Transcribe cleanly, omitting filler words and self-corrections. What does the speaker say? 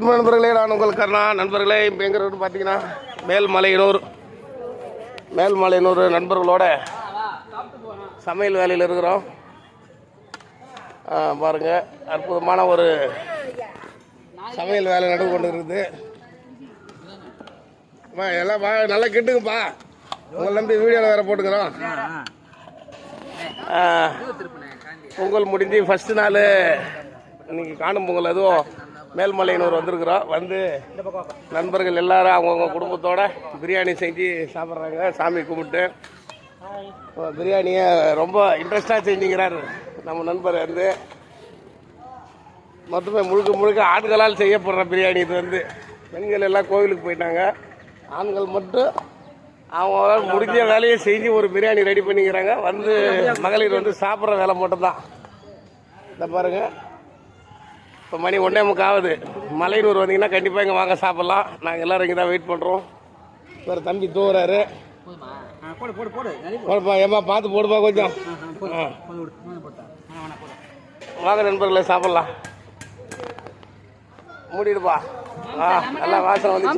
நண்பர்களே, நான் உங்கள் கர்ணா. நண்பர்களே, இப்போ எங்கே இருக்குன்னு பார்த்தீங்கன்னா மேல்மலையனூர் நண்பர்களோட சமையல் வேலையில் இருக்கிறோம். பாருங்கள், அற்புதமான ஒரு சமையல் வேலை நடந்து கொண்டு இருக்குது. எல்லாம் நல்லா கெட்டுங்கப்பா, உங்களை நம்பி வீடியோவில் வேறு போட்டுக்கிறோம். பொங்கல் முடிஞ்சு ஃபஸ்ட்டு நாள் இன்னைக்கு காணும் பொங்கல், அதுவும் மேல்மலையனூர் வந்திருக்கிறோம். வந்து நண்பர்கள் எல்லாரும் அவங்கவுங்க குடும்பத்தோட பிரியாணி செஞ்சு சாப்பிட்றாங்க. சாமி கும்பிட்டு பிரியாணியை ரொம்ப இன்ட்ரெஸ்டாக செஞ்சுக்கிறார் நம்ம நண்பர். வந்து மொத்தமே முழுக்க ஆண்களால் செய்யப்படுற பிரியாணி இது. வந்து பெண்கள் எல்லாம் கோவிலுக்கு போயிட்டாங்க, ஆண்கள் மட்டும் அவங்க முடிஞ்ச வேலையை செஞ்சு ஒரு பிரியாணி ரெடி பண்ணிக்கிறாங்க. வந்து மகளிர் வந்து சாப்பிட்ற வேலை மட்டும்தான். இந்த பாருங்கள், இப்போ மணி 1:45 ஆகுது. மலையனூர் வந்தீங்கன்னா கண்டிப்பாக இங்கே வாங்க, சாப்பிட்லாம். நாங்கள் எல்லோரும் இங்கே தான் வெயிட் பண்ணுறோம். வேறு தம்பி தூவுறாரு. போடுப்பா, ஏமா பார்த்து போடுப்பா கொஞ்சம். வாங்க நண்பர்களே, சாப்பிட்லாம். மூடிடுப்பா. நல்லா வாசனை வந்து